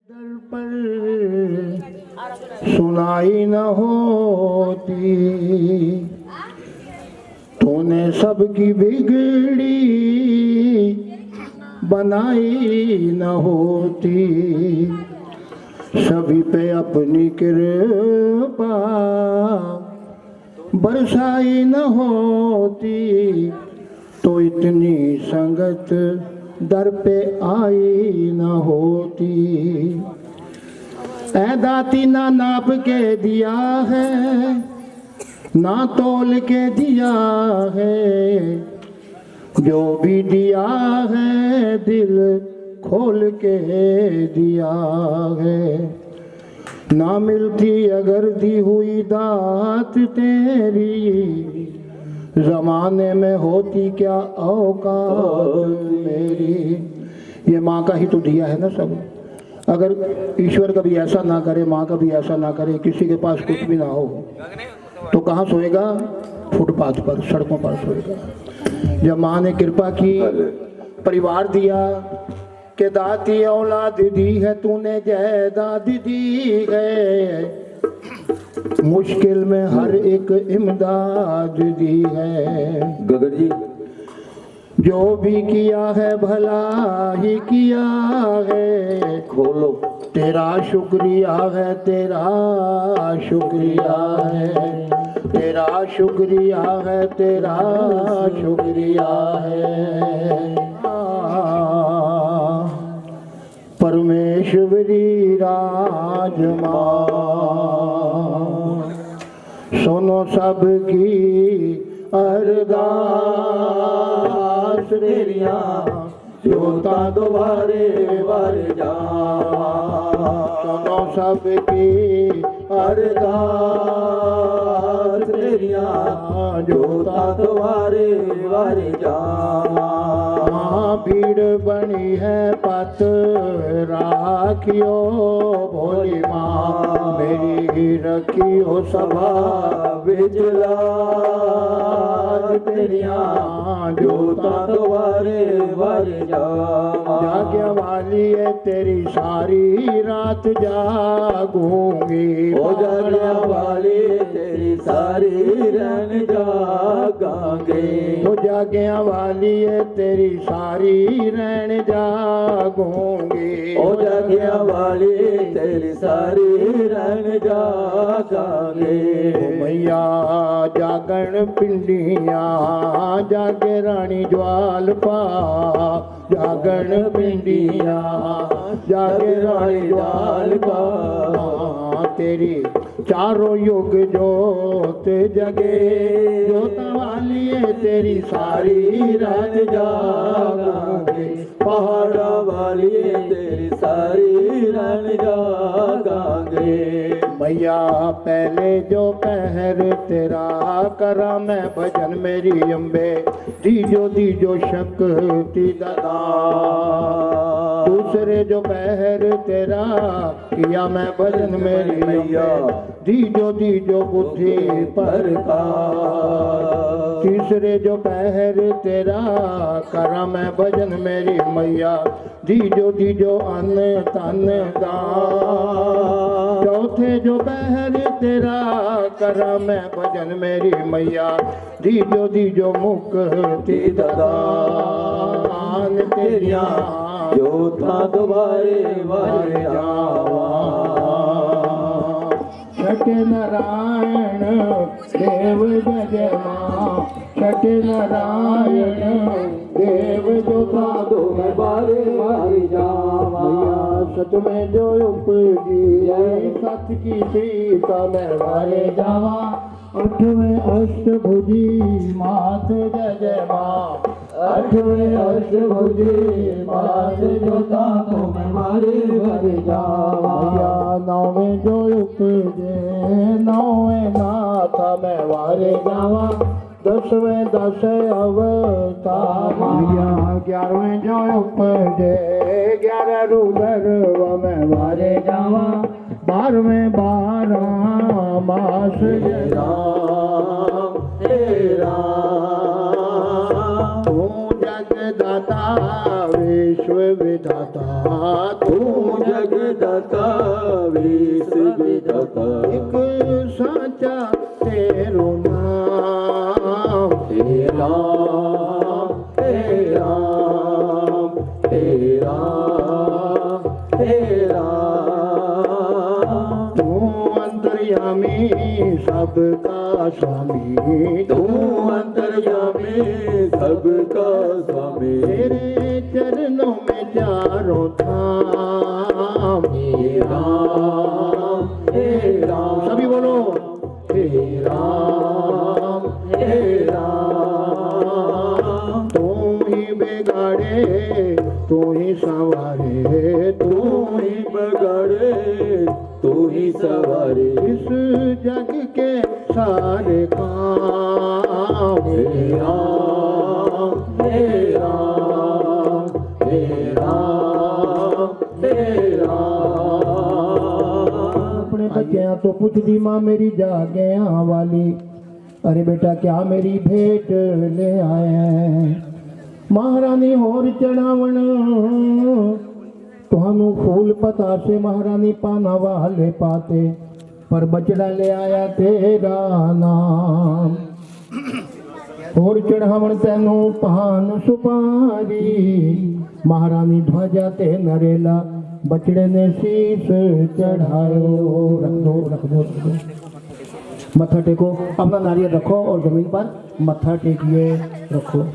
दर पर सुनाई न होती, तूने सबकी बिगड़ी बनाई न होती, सभी पे अपनी कृपा बरसाई न होती, तो इतनी संगत दर पे आई न होती। ऐ दाती ना नाप के दिया है, ना तोल के दिया है, जो भी दिया है दिल खोल के दिया है। ना मिलती अगर दी हुई दात तेरी, जमाने में होती क्या औकात मेरी। ये माँ का ही तो दिया है ना सब। अगर ईश्वर कभी ऐसा ना करे, माँ कभी ऐसा ना करे, किसी के पास कुछ भी ना हो, तो कहाँ सोएगा? फुटपाथ पर, सड़कों पर सोएगा। जब माँ ने कृपा की, परिवार दिया के दाती औलाद दी है तूने, जायदाद दी है, मुश्किल में हर एक इमदाद दी है। गगन जी, जो भी किया है भला ही किया है, खोलो। तेरा शुक्रिया है, तेरा शुक्रिया है, तेरा शुक्रिया है, तेरा शुक्रिया है। परमेश्वरी राजमा सुनो सबकी अरदास तेरिया, जोता दोबारे वर जा। सुनो सबकी अरदास तेरिया, जोता दोबारे वर जा। भीड़ बनी है पत राखियो, भोली माँ मेरी रखियो सभा बिजलाल तेरिया, जोता दोबारे वर जा। जागने वाली है तेरी सारी रात जागूंगी, ओ जागने वाली तेरी सारी रन जागांगे। ओ जागने वाली है तेरी सारी रैन जागूंगी, ओ जागने वाली तेरी सारी रन जागांगे। मैया जागण पिंडिया जागे रानी ज्वाल पा, जागण पिंडिया जागे रानी ज्वाल पा। तेरी चारों युग जोत जगे, जोत वाली है तेरी सारी रात जागांगे। पहाड़ा वाली तेरी सारी रन जागांगे। मैया पहले जो पहर तेरा करा मैं भजन मेरी अम्बे, दीजो शक्ति दादा। दूसरे जो पहर तेरा किया मैं भजन मेरी मैया, दीजो बुद्धि पर का। तीसरे जो पहर तेरा करा मैं भजन मेरी मैया, दीजो अन्न तन दान। चौथे जो पहर तेरा करा मैं भजन मेरी मैया, दीजो मुक्ति दान तेरिया, जोता दोबारे वर जावा। सत्यनारायण देव जय माँ, सत्यनारायण देव जोता दोबारे वर जावा। सच में जो उपजी सच की सीता मैं वारे जावा। अठवें अष्टभुजी मात जय माँ, अठवें अष्टभुजी मात जोता तो मैं मारे वर जावा। नौवें जो उपजे नौवें नाथा मैं वारे जावा। दसवें दस अवतार, 11वें जो उपजे 11 रूदर मैं वारे जावा। 12वें 12 मास राम तेरा, तू जग जगदाता विश्व विधाता तू जगदाता विश्व विधाता एक साचा तेरो नाम हे राम हे राम हे राम हे राम तू अंतर्यामी सबका स्वामी तू अंतर्यामी सबका स्वामी तेरे चरणों में चारों धाम हे राम सभी बोलो हे राम तू ही बिगाड़े तू ही संवारे तू ही बगाड़े तू ही सवारे इस जग के सारे काम हे राम हे राम हे राम हे राम अपने बच्चियां तो पुछदी मां मेरी जागियां वाली अरे बेटा क्या मेरी भेंट ले आए महारानी होर चढ़ावण तुहानू फूल पता से महारानी पाना वाले पाते पर बचड़ा ले आया तेरा नाम होर चढ़ावण तेनू पान सुपारी महारानी ध्वजा ते नरेला बचड़े ने शीश चढ़ायो रख दो मत्था टेको अपना नारियल रखो और जमीन पर मत्था टेकिए रखो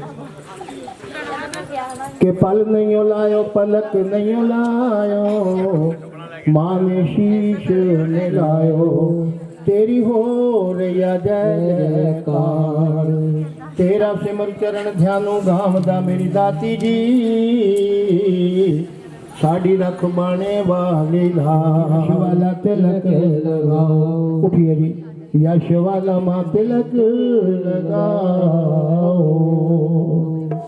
के पल नहीं लायो पलक नहीं लायो माँ ने शीश ने लायो तेरी हो रैया जयकार तेरा सिमर चरण ध्यानो गावदा मेरी दाती जी साड़ी रख बाणे वाली लाश वाला तिलक लगाओ उठिए जी यश वाला माँ तिलक लगाओ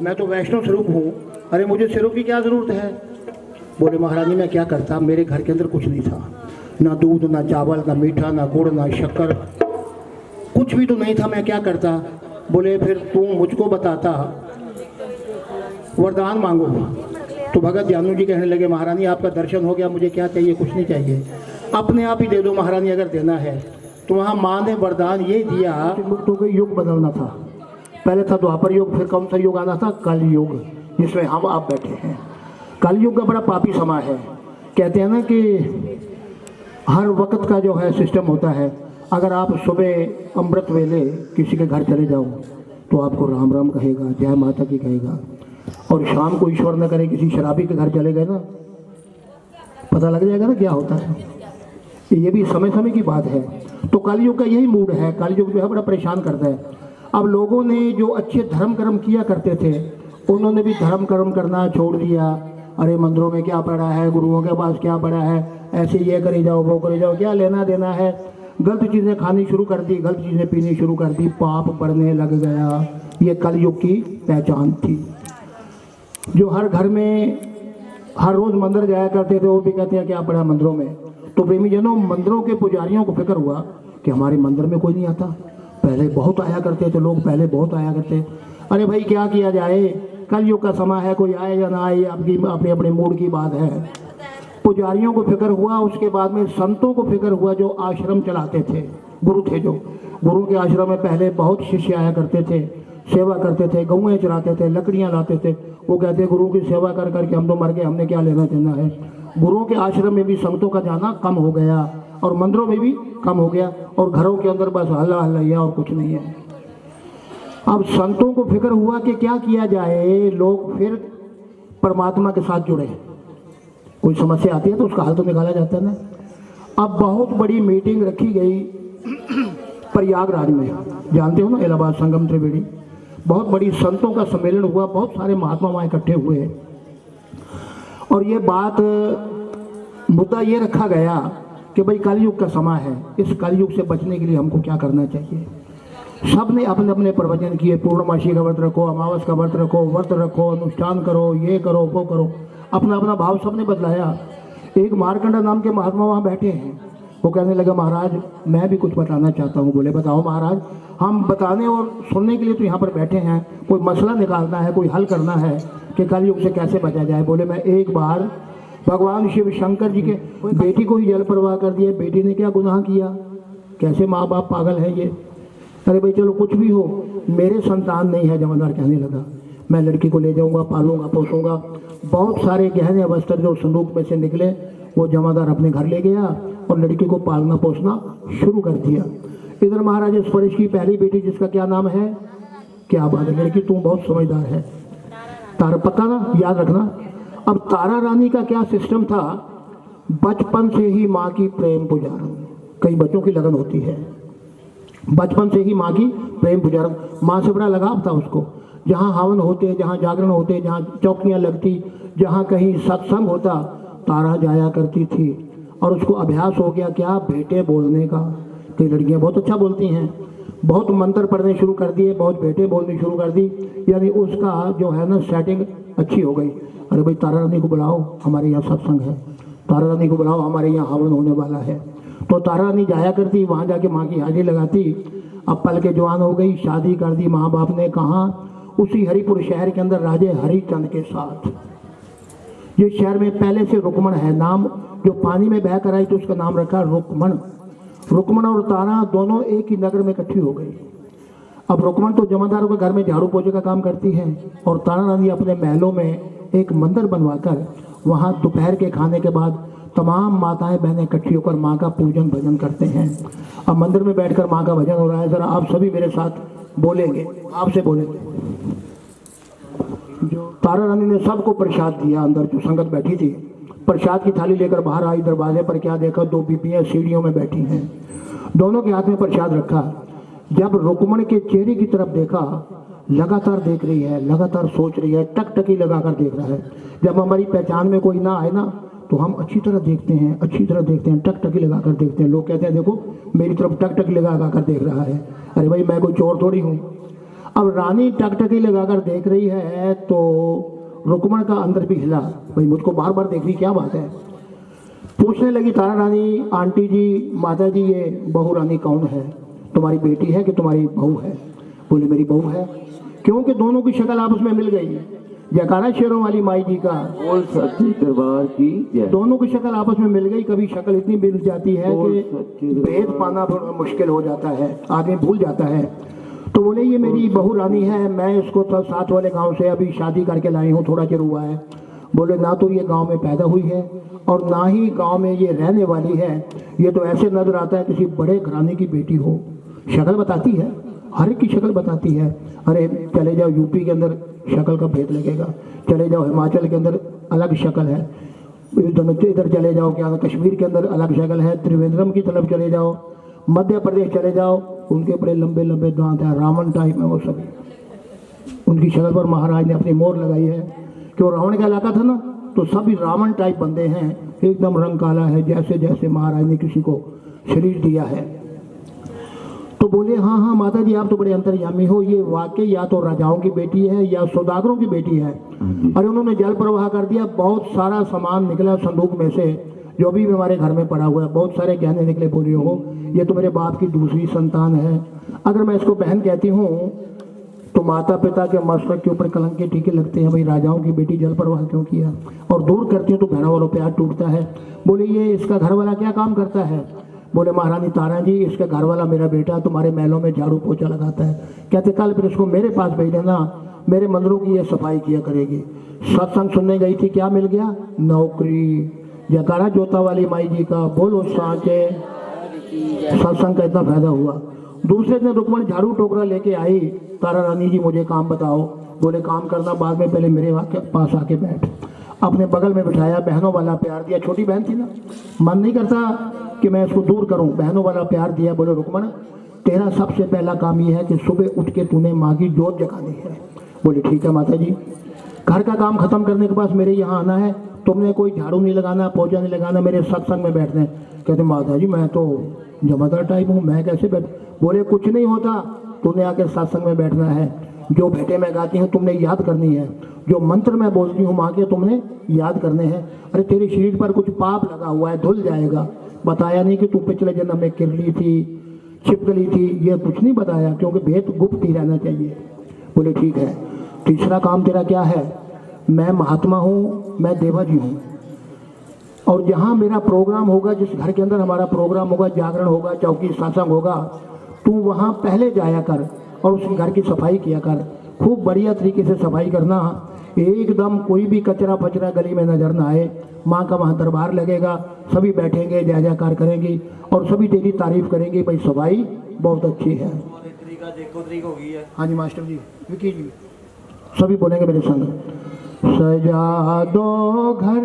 मैं तो वैष्णव स्वरूप हूँ अरे मुझे सिरों की क्या जरूरत है बोले महारानी मैं क्या करता मेरे घर के अंदर कुछ नहीं था ना दूध ना चावल ना मीठा ना गुड़ ना शक्कर कुछ भी तो नहीं था मैं क्या करता बोले फिर तू मुझको बताता वरदान मांगो तो भगत जानू जी कहने लगे महारानी आपका दर्शन हो गया मुझे क्या चाहिए कुछ नहीं चाहिए अपने आप ही दे दो महारानी अगर देना है तो वहाँ माँ ने वरदान ये दिया मुक्तों के युग बदलना था पहले था द्वापर युग फिर कौन सा युग आना था कल युग जिसमें हम आप बैठे हैं कल युग का बड़ा पापी समय है कहते हैं ना कि हर वक्त का जो है सिस्टम होता है अगर आप सुबह अमृत वेले किसी के घर चले जाओ तो आपको राम राम कहेगा जय माता की कहेगा और शाम को ईश्वर न करे किसी शराबी के घर चले गए ना पता लग जाएगा ना क्या होता है ये भी समय समय की बात है तो कलयुग का यही मूड है कलयुग जो है बड़ा परेशान करता है अब लोगों ने जो अच्छे धर्म कर्म किया करते थे उन्होंने भी धर्म कर्म करना छोड़ दिया अरे मंदिरों में क्या पड़ा है गुरुओं के पास क्या पड़ा है ऐसे ये करे जाओ वो करे जाओ क्या लेना देना है गलत चीज़ें खानी शुरू कर दी गलत चीज़ें पीनी शुरू कर दी पाप बढ़ने लग गया ये कलयुग की पहचान थी जो हर घर में हर रोज़ मंदिर जाया करते थे वो भी कहते हैं क्या पड़ा मंदिरों में तो प्रेमी जनों मंदिरों के पुजारियों को फिक्र हुआ कि हमारे मंदिर में कोई नहीं आता पहले बहुत आया करते थे लोग पहले बहुत आया करते अरे भाई क्या किया जाए कलयुग का समय है कोई आए या ना आए आपकी अपने अपने मूड की बात है पुजारियों को फिक्र हुआ उसके बाद में संतों को फिक्र हुआ जो आश्रम चलाते थे गुरु थे जो गुरु के आश्रम में पहले बहुत शिष्य आया करते थे सेवा करते थे गौएं चराते थे लकड़ियां लाते थे वो कहते गुरु की सेवा कर करके हम तो मर गए हमने क्या लेना देना है गुरुओं के आश्रम में भी संतों का जाना कम हो गया और मंदिरों में भी कम हो गया और घरों के अंदर बस हल्ला हल्ला और कुछ नहीं है अब संतों को फिक्र हुआ कि क्या किया जाए लोग फिर परमात्मा के साथ जुड़े कोई समस्या आती है तो उसका हल तो निकाला जाता है ना अब बहुत बड़ी मीटिंग रखी गई प्रयागराज में जानते हो ना इलाहाबाद संगम त्रिवेणी बहुत बड़ी संतों का सम्मेलन हुआ बहुत सारे महात्मा वहाँ इकट्ठे हुए और ये बात मुद्दा ये रखा गया कि भाई कलयुग का समय है इस कलयुग से बचने के लिए हमको क्या करना चाहिए सब ने अपने अपने प्रवचन किए पूर्णमासी का व्रत रखो अमावस का व्रत रखो अनुष्ठान करो ये करो वो करो अपना अपना भाव सबने बदलाया एक मार्कंडा नाम के महात्मा वहाँ बैठे हैं वो कहने लगा महाराज मैं भी कुछ बताना चाहता हूँ। बोले बताओ महाराज। हम बताने और सुनने के लिए तो यहाँ पर बैठे हैं, कोई मसला निकालना है, कोई हल करना है कि कलयुग से कैसे बचा जाए। बोले मैं एक बार भगवान शिव शंकर जी के बेटी को ही जल प्रवाह कर दिया, बेटी ने क्या गुनाह किया, कैसे माँ बाप पागल है ये। अरे भाई चलो कुछ भी हो, मेरे संतान नहीं है। जमादार कहने लगा मैं लड़की को ले जाऊंगा, पालूंगा, पोसूंगा। बहुत सारे गहने वस्त्र जो संदूक में से निकले वो जमादार अपने घर ले गया और लड़की को पालना पोसना शुरू कर दिया। इधर महाराज स्पर्श की पहली बेटी जिसका क्या नाम है, क्या बात है लड़की, तू बहुत समझदार है। तारा पक्का ना, याद रखना। अब तारा रानी का क्या सिस्टम था, बचपन से ही माँ की प्रेम पुजारन। कई बच्चों की लगन होती है, बचपन से ही माँ की प्रेम पुजारन, माँ से बड़ा लगाव था उसको। जहाँ हवन होते, जहाँ जागरण होते, जहाँ चौकियाँ लगती, जहाँ कहीं सत्संग होता, तारा जाया करती थी। और उसको अभ्यास हो गया क्या, बेटे बोलने का। कई लड़कियाँ बहुत अच्छा बोलती हैं, बहुत मंत्र पढ़ने शुरू कर दिए, बहुत बेटे बोलनी शुरू कर दी, यानी उसका जो है ना सेटिंग अच्छी हो गई। अरे भाई तारा रानी को बुलाओ, हमारे यहाँ सत्संग है, तारा रानी को बुलाओ, हमारे यहाँ हवन होने वाला है। तो तारा रानी जाया करती, वहाँ जाके माँ की हाजिरी लगाती। अब पल के जवान हो गई, शादी कर दी माँ बाप ने। कहाँ, उसी हरिपुर शहर के अंदर राजे हरिचंद के साथ। जिस शहर में पहले से रुकमण है नाम, जो पानी में बह कर आई तो उसका नाम रखा रुकमण। रुकमण और तारा दोनों एक ही नगर में इकट्ठी हो गई। अब रुकमण तो जमादारों के घर में झाड़ू पोछे का काम करती है और तारा रानी अपने महलों में एक मंदिर बनवाकर वहाँ दोपहर के खाने के बाद तमाम माताएं बहनें इकट्ठी होकर माँ का पूजन भजन करते हैं। अब मंदिर में बैठकर माँ का भजन हो रहा है। जरा आप सभी मेरे साथ बोलेंगे, आपसे बोलेंगे। जो तारा रानी ने सबको प्रसाद दिया, अंदर जो संगत बैठी थी प्रसाद की थाली लेकर बाहर आई। दरवाजे पर क्या देखा, दो बीबियां सीढ़ियों में बैठी हैं, दोनों के हाथ में प्रसाद रखा। जब रुकमण के चेहरे की तरफ देखा, लगातार देख रही है, लगातार सोच रही है, टकटकी लगाकर देख रहा है। जब हमारी पहचान में कोई ना आए ना तो हम अच्छी तरह देखते हैं, अच्छी तरह देखते हैं, टकटकी लगाकर देखते हैं। लोग कहते हैं देखो मेरी तरफ टकटकी लगाकर देख रहा है। अरे भाई मैं कोई चोर थोड़ी हूँ। अब रानी टकटकी लगाकर देख रही है तो रुकमण का अंदर भी हिला, भाई मुझको बार बार देख रही, क्या बात है। पूछने लगी तारा रानी, आंटी जी, माता जी, ये बहू रानी कौन है, तुम्हारी बेटी है कि तुम्हारी बहू है। बोले मेरी बहू है। क्योंकि दोनों की शक्ल आपस में मिल गई। जयकारा शेरों वाली माई जी का, बोल सच्चे दरबार की जय। दोनों की शक्ल आपस में मिल गई। कभी शक्ल इतनी मिल जाती है कि भेद पाना मुश्किल हो जाता है, आदमी भूल जाता है। तो बोले ये मेरी बहू रानी है, मैं इसको तो साथ वाले गांव से अभी शादी करके लाई हूँ, थोड़ा चिर हुआ है। बोले ना तो ये गांव में पैदा हुई है और ना ही गांव में ये रहने वाली है। ये तो ऐसे नजर आता है किसी बड़े घराने की बेटी हो। शक्ल बताती है, हर एक की शक्ल बताती है। अरे चले जाओ यूपी के अंदर शक्ल का भेद लगेगा, चले जाओ हिमाचल के अंदर अलग शक्ल है, इधर चले जाओ क्या कश्मीर के अंदर अलग शक्ल है, त्रिवेंद्रम की तरफ चले जाओ, मध्य प्रदेश चले जाओ, उनके बड़े लंबे लंबे दांत हैं, रावण टाइप में वो सभी। उनकी शक्ल पर महाराज ने अपनी मोहर लगाई है कि वो रावण का इलाका था ना, तो सभी रावण टाइप बंदे हैं, एकदम रंग काला है, जैसे जैसे महाराज ने किसी को शरीर दिया है। तो बोले हाँ हाँ माता जी आप तो बड़े अंतर्यामी हो, ये वाकई या तो राजाओं की बेटी है या सौदागरों की बेटी है। अरे उन्होंने जल प्रवाह कर दिया, बहुत सारा सामान निकला संदूक में से जो भी हमारे घर में पड़ा हुआ है, बहुत सारे गहने निकले। बोले हो ये तो मेरे बाप की दूसरी संतान है। अगर मैं इसको बहन कहती हूँ तो माता पिता के मस्तक के ऊपर कलंक के टीके लगते हैं, भाई राजाओं की बेटी जल प्रवाह क्यों किया। और दूर करती हूँ तो बहनों वालों प्यार टूटता है। बोले ये इसका घर वाला क्या काम करता है। बोले महारानी तारा जी इसका घर वाला मेरा बेटा तुम्हारे महलों में झाड़ू पोछा लगाता है। कहते कल फिर इसको मेरे पास भेज देना, मेरे मंदिरों की ये सफाई किया करेगी। सत्संग सुनने गई थी, क्या मिल गया, नौकरी। जयकारा जोता वाली माई जी का, बोलो साचे। सत्संग का इतना फायदा हुआ। दूसरे दिन रुकमण झाड़ू टोकरा लेके आई, तारा रानी जी मुझे काम बताओ। बोले काम करना बाद में, पहले मेरे पास आके बैठ। अपने बगल में बिठाया, बहनों वाला प्यार दिया। छोटी बहन थी ना, मन नहीं करता कि मैं इसको दूर करूं, बहनों वाला प्यार दिया। बोले रुकमण तेरा सबसे पहला काम ये है कि सुबह उठ के तूने माँ की जोत जगानी है। बोले ठीक है माता जी। घर का काम खत्म करने के बाद मेरे यहाँ आना है, तुमने कोई झाड़ू नहीं लगाना, पोछा नहीं लगाना, मेरे सत्संग में बैठना है। कहते माता जी मैं तो जमादार टाइप हूँ, मैं कैसे बैठ। बोले कुछ नहीं होता, तूने आके सत्संग में बैठना है। जो भेंटे मैं गाती हूँ तुमने याद करनी है, जो मंत्र मैं बोलती हूँ माँ के तुमने याद करने हैं। अरे तेरे शरीर पर कुछ पाप लगा हुआ है, धुल जाएगा। बताया नहीं कि तू पिछले जन्म में किरली थी, छिपकली थी, ये कुछ नहीं बताया, क्योंकि भेद गुप्त ही रहना चाहिए। बोले ठीक है, तीसरा काम तेरा क्या है? मैं महात्मा हूँ, मैं देवा जी हूँ, और जहाँ मेरा प्रोग्राम होगा, जिस घर के अंदर हमारा प्रोग्राम होगा, जागरण होगा, चौकी सत्संग होगा, तू वहाँ पहले जाया कर और उस घर की सफाई किया कर। खूब बढ़िया तरीके से सफाई करना, एकदम कोई भी कचरा फचरा गली में नजर ना आए। माँ का वहाँ दरबार लगेगा, सभी बैठेंगे, जय जयकार करेंगी और सभी तेरी तारीफ करेंगे, भाई सफाई बहुत अच्छी है। हाँ जी मास्टर जी, विकी जी, सभी बोलेंगे मेरे संग। सजा दो घर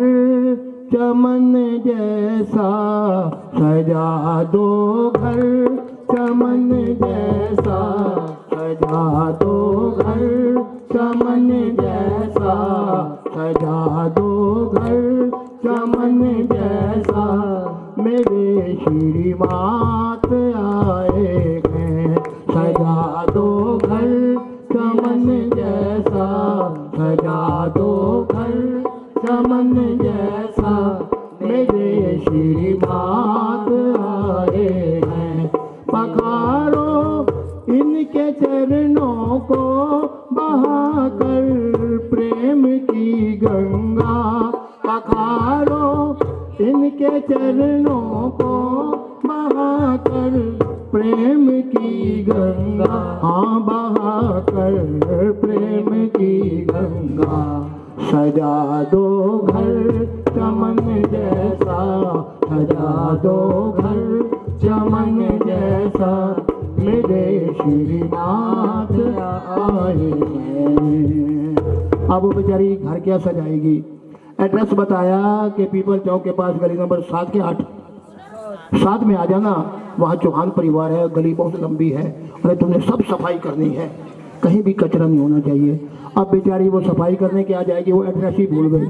चमन जैसा, सजा दो घर चमन जैसा, सजा दो घर चमन जैसा, सजा दो घर चमन जैसा, मेरे श्रीमात आए हैं। सजा दो घर चमन जैसा, सजा दो घर चमन जैसा, मेरे श्रीमात आए हैं। पखारो इनके चरणों को बहाकर प्रेम की गंगा, पखारो इनके चरणों को बहाकर प्रेम की गंगा, हाँ बहाकर प्रेम की गंगा। सजा दो घर चमन जैसा, सजा दो घर चमन जैसा, मेरे श्रीनाथ आए हैं। अब वो बेचारी घर क्या सजाएगी? एड्रेस बताया कि पीपल चौक के पास गली नंबर 7 के 8 में आ जाना, वहाँ चौहान परिवार है, गली बहुत लंबी है, अरे तुमने सब सफाई करनी है, कहीं भी कचरा नहीं होना चाहिए। अब बेचारी वो सफाई करने के आ जाएगी, वो एड्रेस ही भूल गई,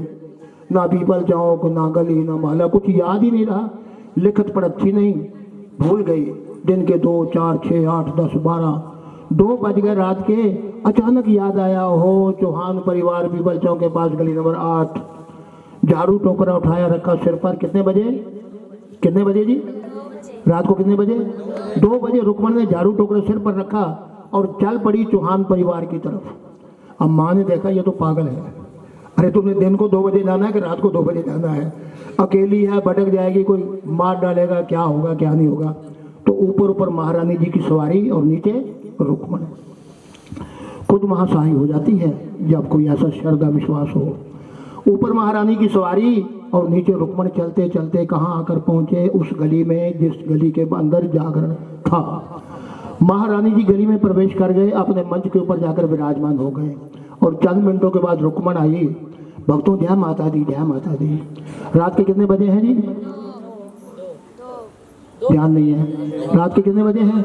ना पीपल चौक, ना गली, ना मोहल्ला, कुछ याद ही नहीं रहा, लिखत पढ़त थी नहीं, भूल गई। दिन के 2, 4, 6, 8, 10, 12, 2 बज गए रात के। अचानक याद आया, हो चौहान परिवार पीपल चौक के पास गली नंबर 8, झाड़ू टोकरा उठाया रखा सिर पर। कितने बजे? कितने बजे जी? रात को कितने बजे? 2 बजे रुकमन ने झाड़ू टोकरा सिर पर रखा और चल पड़ी चौहान परिवार की तरफ। अब माँ ने देखा ये तो पागल है, अरे तुमने दिन को 2 बजे जाना है कि रात को 2 बजे जाना है? अकेली है, भटक जाएगी, कोई मार डालेगा, क्या होगा क्या नहीं होगा। तो ऊपर ऊपर महारानी जी की सवारी और नीचे रुकमन। खुद वहाँ सहाय हो जाती है जब कोई ऐसा श्रद्धा विश्वास हो। ऊपर महारानी की सवारी और नीचे रुकमन। चलते चलते कहाँ आकर पहुँचे? उस गली में जिस गली के अंदर जागरण था। महारानी जी गली में प्रवेश कर गए, अपने मंच के ऊपर जाकर विराजमान हो गए और चंद मिनटों के बाद रुकमन आई। भक्तों जय माता दी, जय माता दी। रात के कितने बजे हैं जी? ध्यान नहीं है। रात के कितने बजे हैं?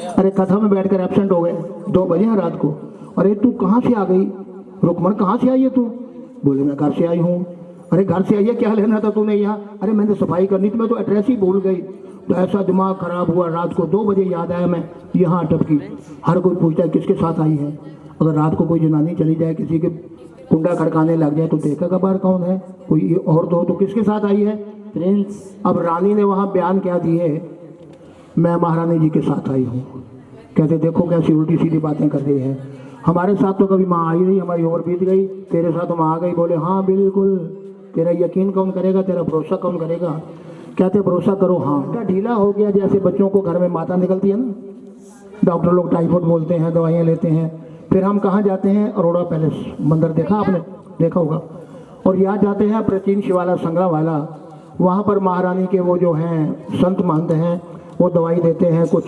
अरे कथा में बैठकर एब्सेंट हो गए। 2 बजे हैं रात को। अरे तू कहाँ से आ गई? रुकमन कहाँ से आई है तू? बोले मैं घर से आई हूँ। अरे घर से आई है, क्या लेना था तूने यहाँ? अरे मैंने सफाई करनी थी, मैं तो एड्रेस ही भूल गई। तो ऐसा दिमाग खराब हुआ, रात को 2 बजे याद आया, मैं यहाँ टपकी। हर कोई पूछता है किसके साथ आई है। अगर रात को कोई जनानी चली जाए, किसी के कुंडा खड़काने लग जाए तो देखा बाहर कौन है, कोई और तो किसके साथ आई है? प्रिंस। अब रानी ने वहाँ बयान क्या दिए, मैं महारानी जी के साथ आई हूँ। कहते देखो कैसी उल्टी सीधी बातें कर रही है, हमारे साथ तो कभी माँ आई नहीं, हमारी उम्र बीत गई, तेरे साथ माँ आ गई। बोले हाँ बिल्कुल, तेरा यकीन कौन करेगा, तेरा भरोसा कौन करेगा? कहते भरोसा करो। हाँ ढीला हो गया, जैसे बच्चों को घर में माता निकलती है ना, डॉक्टर लोग टाइफाइड बोलते हैं, दवाइयाँ लेते हैं। फिर हम कहाँ जाते हैं? अरोड़ा पैलेस, मंदिर देखा आपने? देखा होगा। और यहाँ जाते हैं प्राचीन शिवाला संग्रह वाला, वहाँ पर महारानी के वो जो हैं संत महंत हैं, वो दवाई देते हैं, कुछ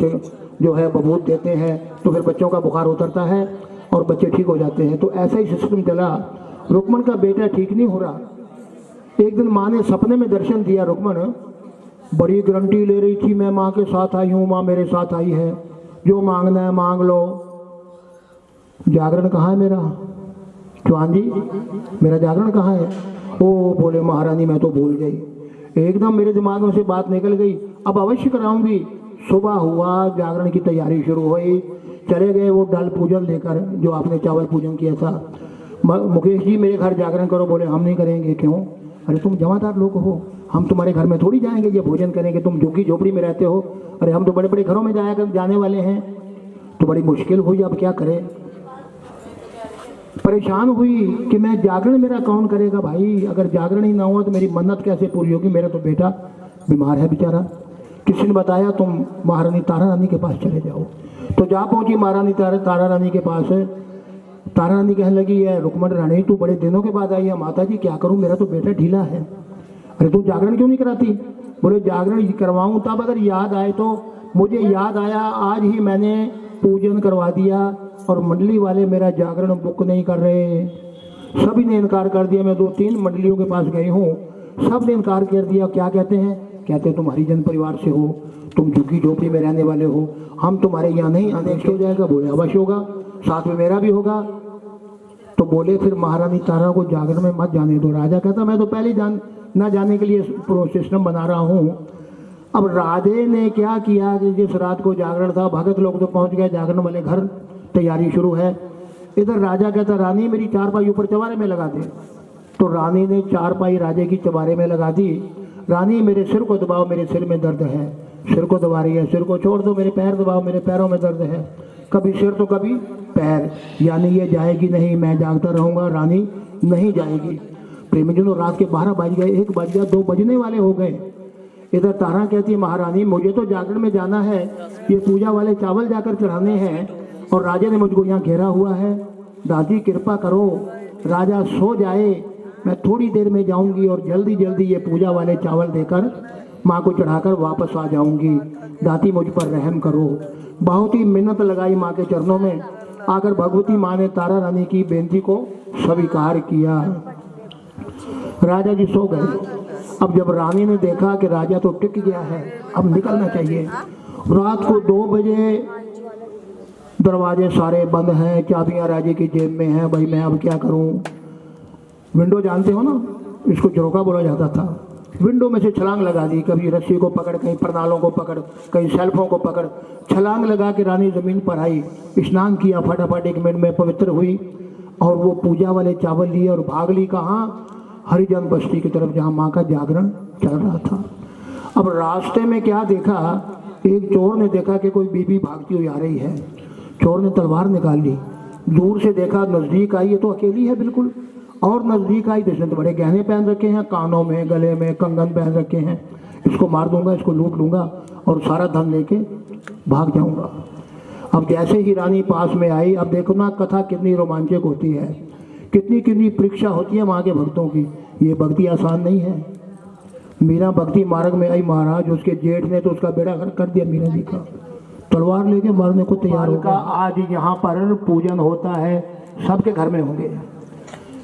जो है बबूत देते हैं, तो फिर बच्चों का बुखार उतरता है और बच्चे ठीक हो जाते हैं। तो ऐसा ही सिस्टम चला। रुकमन का बेटा ठीक नहीं हो रहा। एक दिन माँ ने सपने में दर्शन दिया। रुकमन बड़ी गारंटी ले रही थी, मैं माँ के साथ आई हूँ, माँ मेरे साथ आई है, जो मांगना है मांग लो। जागरण कहाँ है मेरा? चौहान जी मेरा जागरण कहाँ है? ओ बोले महारानी मैं तो भूल गई, एकदम मेरे दिमाग में से बात निकल गई, अब अवश्य कराऊंगी। सुबह हुआ, जागरण की तैयारी शुरू हुई, चले गए वो डल पूजन लेकर, जो आपने चावल पूजन किया था। मुकेश जी मेरे घर जागरण करो। बोले हम नहीं करेंगे। क्यों? अरे तुम जमादार लोग हो, हम तुम्हारे घर में थोड़ी जाएंगे ये भोजन करेंगे, तुम झुग्गी झोपड़ी में रहते हो। अरे हम तो बड़े बड़े घरों में जाने वाले हैं। तो बड़ी मुश्किल हुई, अब क्या करें। परेशान हुई कि मैं जागरण मेरा कौन करेगा भाई, अगर जागरण ही ना हुआ तो मेरी मन्नत कैसे पूरी होगी। मेरा तो बेटा बीमार है बेचारा। किसी ने बताया तुम महारानी तारा रानी के पास चले जाओ। तो जा पहुंची महारानी तारा रानी के पास। तारा रानी कहने लगी, है रुक्मणी रानी तू बड़े दिनों के बाद आई है। माता जी क्या करूं, मेरा तो बेटा ढीला है। अरे तू जागरण क्यों नहीं कराती? बोले जागरण करवाऊं तब अगर याद आए तो। मुझे याद आया, आज ही मैंने पूजन करवा दिया और मंडली वाले मेरा जागरण बुक नहीं कर रहे। सभी ने इनकार कर दिया। मैं 2-3 मंडलियों के पास गई हूँ, सब ने इनकार कर दिया। क्या कहते हैं? कहते हैं तुम हरिजन परिवार से हो, तुम झुग्गी झोपड़ी में रहने वाले हो, हम तुम्हारे यहाँ नहीं आने। हो जाएगा? बोले अवश्य होगा, साथ में मेरा भी होगा। तो बोले फिर महारानी तारा को जागरण में मत जाने दो। राजा कहता मैं तो पहले ना जाने के लिए सिस्टम बना रहा हूँ। अब राजे ने क्या किया कि जिस रात को जागरण था, भगत लोग तो पहुंच गए जागरण वाले घर, तैयारी शुरू है। इधर राजा कहता रानी मेरी चारपाई ऊपर चबारे में लगा दे। तो रानी ने चारपाई राजे की चबारे में लगा दी। रानी मेरे सिर को दबाओ, मेरे सिर में दर्द है। सिर को दबा रही है, सिर को छोड़ दो, मेरे पैर दबाओ, मेरे पैरों में दर्द है। कभी सिर तो कभी पैर, यानी ये जाएगी नहीं, मैं जागता रहूंगा, रानी नहीं जाएगी। प्रेमीजनों रात के 12 बज गए, 1 बज गया, 2 बजने वाले हो गए। इधर तारा कहती है महारानी मुझे तो जागरण में जाना है, ये पूजा वाले चावल जाकर चढ़ाने हैं और राजा ने मुझको यहाँ घेरा हुआ है। दादी कृपा करो, राजा सो जाए, मैं थोड़ी देर में जाऊंगी और जल्दी जल्दी ये पूजा वाले चावल देकर माँ को चढ़ाकर वापस आ जाऊंगी। दादी मुझ पर रहम करो। बहुत ही मिन्नत लगाई माँ के चरणों में। आकर भगवती माँ ने तारा रानी की बेनती को स्वीकार किया। राजा जी सो गए। अब जब रानी ने देखा कि राजा तो टिक गया है, अब निकलना चाहिए। रात को 2 बजे दरवाजे सारे बंद हैं, चाबियां राजे की जेब में हैं। भाई मैं अब क्या करूं? विंडो जानते हो ना, इसको झरोका बोला जाता था। विंडो में से छलांग लगा दी, कभी रस्सी को पकड़, कहीं प्रणालों को पकड़, कहीं शेल्फों को पकड़, छलांग लगा के रानी जमीन पर आई। स्नान किया, फटाफट 1 मिनट में पवित्र हुई और वो पूजा वाले चावल लिए और भाग ली कहाँ? हरिजन बस्ती की तरफ, जहाँ माँ का जागरण चल रहा था। अब रास्ते में क्या देखा, एक चोर ने देखा कि कोई बीबी भागती हुई आ रही है। चोर ने तलवार निकाल ली, दूर से देखा, नजदीक आई, ये तो अकेली है बिल्कुल। और नजदीक आई तो इसने तो बड़े गहने पहन रखे हैं, कानों में, गले में कंगन पहन रखे हैं। इसको मार दूंगा, इसको लूट लूंगा और सारा धन लेके भाग जाऊंगा। अब जैसे ही रानी पास में आई, अब देखो ना कथा कितनी रोमांचक होती है, कितनी कितनी परीक्षा होती है माँ के भक्तों की। ये भक्ति आसान नहीं है। मीरा भक्ति मार्ग में आई महाराज, उसके जेठ ने तो उसका बेड़ा गर्क कर दिया मीरा जी का, तलवार लेके मारने को तैयार हो गया। आज यहाँ पर पूजन होता है, सबके घर में होंगे।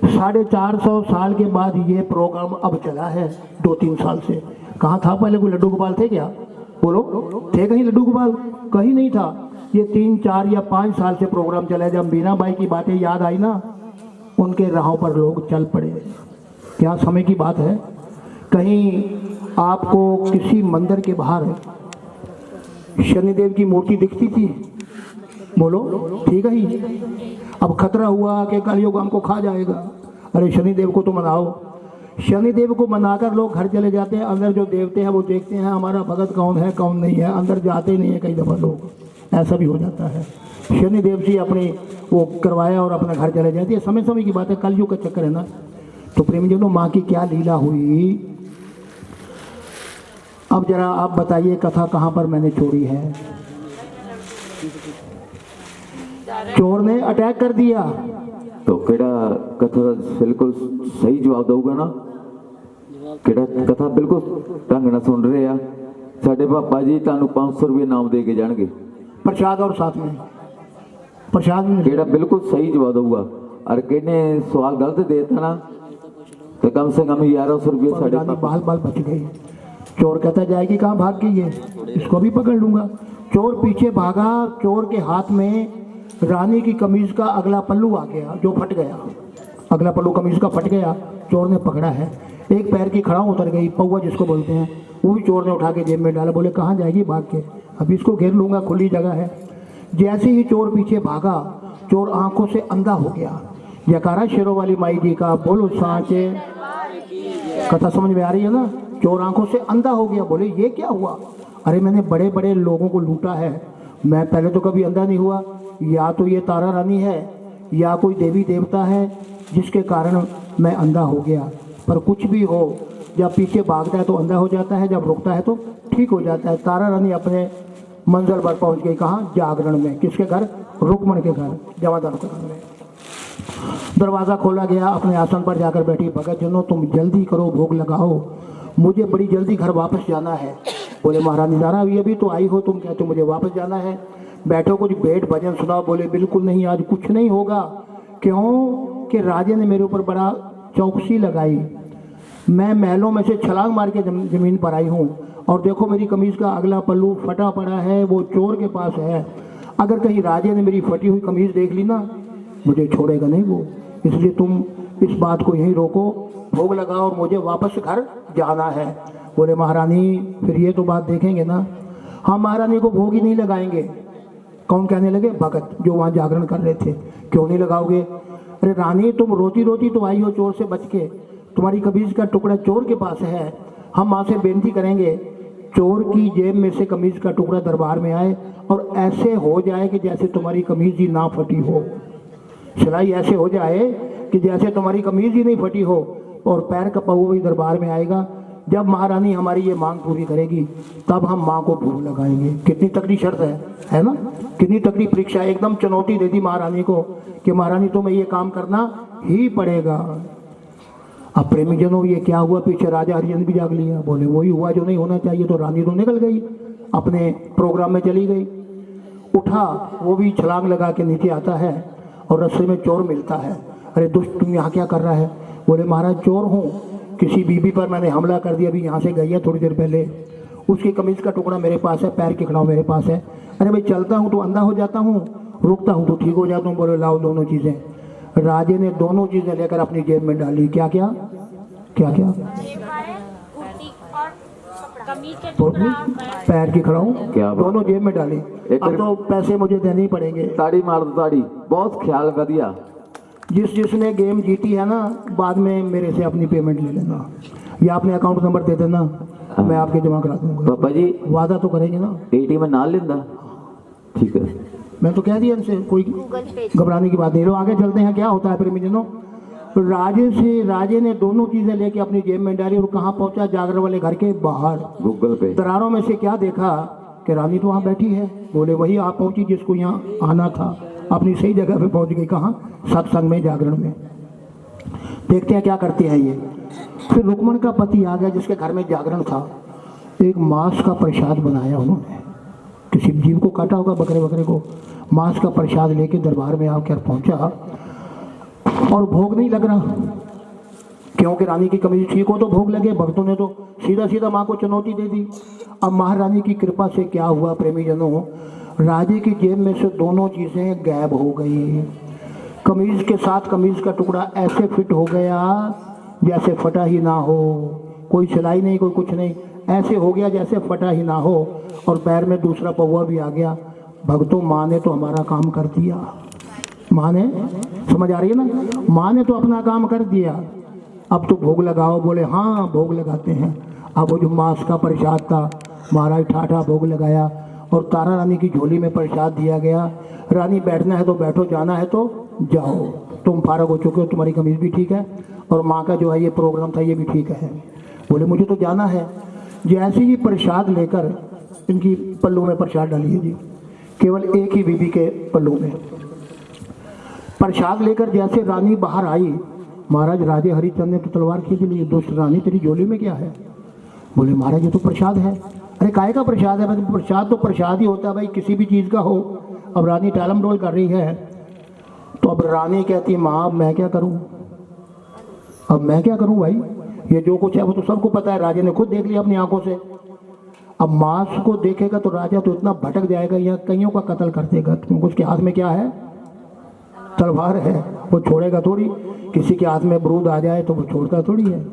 450 साल के बाद ये प्रोग्राम अब चला है, 2-3 साल से। कहाँ था पहले? कोई लड्डू गोपाल थे क्या? बोलो, थे कहीं लड्डू गोपाल? कहीं नहीं था। ये 3, 4 या 5 साल से प्रोग्राम चला है। जब मीराबाई की बातें याद आई ना, उनके राहों पर लोग चल पड़े। क्या समय की बात है। कहीं आपको किसी मंदिर के बाहर शनिदेव की मूर्ति दिखती थी? बोलो, ठीक है ही। अब खतरा हुआ कि कलयुग हमको खा जाएगा। अरे शनिदेव को तो मनाओ। शनिदेव को मनाकर लोग घर चले जाते हैं। अंदर जो देवते हैं वो देखते हैं हमारा भगत कौन है कौन नहीं है, अंदर जाते नहीं है कई दफ़ा लोग, ऐसा भी हो जाता है। शनिदेव जी अपने वो करवाया और अपना घर चले जाते हैं। समय समय की बात है, कलयुग का चक्कर है ना। तो प्रेमीजनों, माँ की क्या लीला हुई। अब जरा आप बताइए कथा कहाँ पर मैंने छोड़ी है। चोर ने अटैक कर दिया। तो केड़ा कथा बिल्कुल सही जवाब दूगा ना, केड़ा कथा बिल्कुल ढंग ना सुन रहे आ। साडे पापा जी तुहानू 500 रुपये नाम दे के जाणगे, प्रसाद और साथ में प्रसाद में। केड़ा बिल्कुल सही जवाब दूगा और किने सवाल गलत देता ना तो कम से कम 1100 रुपये साढ़े बाल बाल बच गए। चोर कहता जाएगी कहाँ भाग गई है, इसको भी पकड़ लूंगा। चोर पीछे भागा, चोर के हाथ में रानी की कमीज का अगला पल्लू आ गया जो फट गया। अगला पल्लू कमीज का फट गया, चोर ने पकड़ा है। एक पैर की खड़ा उतर गई, पौवा जिसको बोलते हैं, वो भी चोर ने उठा के जेब में डाला। बोले कहाँ जाएगी भाग के, अब इसको घेर लूंगा, खुली जगह है। जैसे ही चोर पीछे भागा, चोर आंखों से अंधा हो गया। जयकारा शेरों वाली माई जी का बोलो साचे। कथा समझ में आ रही है ना। चोर आंखों से अंधा हो गया। बोले ये क्या हुआ? अरे मैंने बड़े बड़े लोगों को लूटा है, मैं पहले तो कभी अंधा नहीं हुआ। या तो ये तारा रानी है या कोई देवी देवता है जिसके कारण मैं अंधा हो गया। पर कुछ भी हो, जब पीछे भागता है तो अंधा हो जाता है, जब रुकता है तो ठीक हो जाता है। तारा रानी अपने मंजिल पर पहुंच गई। कहाँ? जागरण में। किसके घर? रुक्मण के घर, जमादारों के घर में। दरवाज़ा खोला गया, अपने आसन पर जाकर बैठी। भगत जनों तुम जल्दी करो, भोग लगाओ, मुझे बड़ी जल्दी घर वापस जाना है। बोले महारानी दारा अभी तो आई हो, तुम कहते हो मुझे वापस जाना है, बैठो कुछ भेंट भजन सुनाओ। बोले बिल्कुल नहीं, आज कुछ नहीं होगा। क्यों? कि राजे ने मेरे ऊपर बड़ा चौकसी लगाई। मैं महलों में से छलांग मार के जमीन पर आई हूँ, और देखो मेरी कमीज़ का अगला पल्लू फटा पड़ा है, वो चोर के पास है। अगर कहीं राजे ने मेरी फटी हुई कमीज़ देख ली ना, मुझे छोड़ेगा नहीं वो। इसलिए तुम इस बात को यहीं रोको, भोग लगाओ और मुझे वापस घर जाना है। बोले महारानी फिर ये तो बात देखेंगे ना। हम महारानी को भोग ही नहीं लगाएंगे। कौन कहने लगे? भगत जो वहाँ जागरण कर रहे थे। क्यों नहीं लगाओगे? अरे रानी तुम रोती रोती तो आई हो चोर से बच के, तुम्हारी कमीज का टुकड़ा चोर के पास है। हम माँ से बेनती करेंगे चोर की जेब में से कमीज का टुकड़ा दरबार में आए और ऐसे हो जाए कि जैसे तुम्हारी कमीज ही ना फटी हो। सिलाई ऐसे हो जाए कि जैसे तुम्हारी कमीज ही नहीं फटी हो, और पैर का पहुआ भी दरबार में आएगा। जब महारानी हमारी ये मांग पूरी करेगी तब हम माँ को भोग लगाएंगे। कितनी तगड़ी शर्त है ना? कितनी तगड़ी परीक्षा, एकदम चुनौती दे दी महारानी को कि महारानी तुम्हें ये काम करना ही पड़ेगा। अब प्रेमी जनों ये क्या हुआ? पीछे राजा हरिचंद्र भी जाग लिया। बोले वही हुआ जो नहीं होना चाहिए। तो रानी तो निकल गई, अपने प्रोग्राम में चली गई। उठा, वो भी छलांग लगा के नीचे आता है और रास्ते में चोर मिलता है। अरे दुष्ट तुम यहाँ क्या कर रहा है? बोले महाराज चोर हूँ, किसी बीबी पर मैंने हमला कर दिया, अभी यहाँ से गई है थोड़ी देर पहले, उसकी कमीज का टुकड़ा मेरे पास है, पैर के खड़ाव मेरे पास है। अरे भाई चलता हूँ तो अंधा हो जाता हूँ, रुकता हूँ तो ठीक हो जाता हूँ। बोले लाओ दोनों चीज़ें। राजे ने दोनों चीज़ें लेकर अपनी जेब में डाली। क्या क्या क्या क्या? पैर की खड़ाऊ दोनों जेब में डाली। अब तो पैसे मुझे देने ही पड़ेंगे। ताड़ी मार दो ताड़ी, बहुत ख्याल बढ़िया। जिसने गेम जीती है ना, बाद में मेरे से अपनी पेमेंट ले लेना या अपने अकाउंट नंबर दे देना, मैं आपके जमा करा दूंगा। पापा जी वादा तो करेंगे ना? एटीएम में ना लेंदा? ठीक है, मैं तो कह दिया इनसे, कोई घबराने की बात नहीं। लो आगे चलते हैं, क्या होता है प्रेमी जनों। राजे ने दोनों चीजें लेके अपनी जेब में डाली और कहाँ पहुंचा? जागरण वाले घर के बाहर। गूगल पे दरारों में से क्या देखा कि रानी तो वहाँ बैठी है। बोले वही आप पहुंची जिसको यहाँ आना था, अपनी सही जगह पे पहुंच गई। कहाँ? सत्संग में, जागरण में। देखते हैं क्या करते हैं ये। फिर रुक्मण का पति आ गया जिसके घर में जागरण था। एक मांस का प्रसाद बनाया उन्होंने, किसी जीव को काटा होगा, बकरे बकरे को, मांस का प्रसाद लेके दरबार में आकर पहुंचा और भोग नहीं लग रहा। क्योंकि रानी की कमीज ठीक हो तो भोग लगे। भक्तों ने तो सीधा सीधा माँ को चुनौती दे दी। अब महारानी की कृपा से क्या हुआ प्रेमी जनों, राजे की जेब में से दोनों चीज़ें गायब हो गई। कमीज के साथ कमीज का टुकड़ा ऐसे फिट हो गया जैसे फटा ही ना हो, कोई सिलाई नहीं, कोई कुछ नहीं, ऐसे हो गया जैसे फटा ही ना हो। और पैर में दूसरा पौवा भी आ गया। भक्तों माँ ने तो हमारा काम कर दिया। माँ ने, समझ आ रही है ना, माँ ने तो अपना काम कर दिया। अब तो भोग लगाओ। बोले हाँ भोग लगाते हैं। अब वो जो मांस का प्रसाद था, महाराज ठाठा भोग लगाया और तारा रानी की झोली में प्रसाद दिया गया। रानी बैठना है तो बैठो, जाना है तो जाओ, तुम फारग हो चुके हो, तुम्हारी कमीज भी ठीक है और माँ का जो है ये प्रोग्राम था ये भी ठीक है। बोले मुझे तो जाना है। जैसे ही प्रसाद लेकर इनकी पल्लू में प्रसाद डालिए जी, केवल एक ही बीबी के पल्लू में प्रसाद लेकर जैसे रानी बाहर आई, महाराज राजे हरिचंद ने तो तलवार खींच ली। दुष्ट रानी तेरी झोली में क्या है? बोले महाराज ये तो प्रसाद है। अरे काय का प्रसाद है? प्रसाद तो प्रसाद ही होता है भाई, किसी भी चीज़ का हो। अब रानी टालम डोल कर रही है। तो अब रानी कहती माँ अब मैं क्या करूँ, अब मैं क्या करूँ भाई, ये जो कुछ है वो तो सबको पता है, राजा ने खुद देख लिया अपनी आंखों से। अब मांस को देखेगा तो राजा तो इतना भटक जाएगा, या कईयों का कत्ल कर देगा, क्योंकि उसके हाथ में क्या है? तलवार है, वो छोड़ेगा थोड़ी। किसी के हाथ में बरूद आ जाए तो वो छोड़ता थोड़ी है।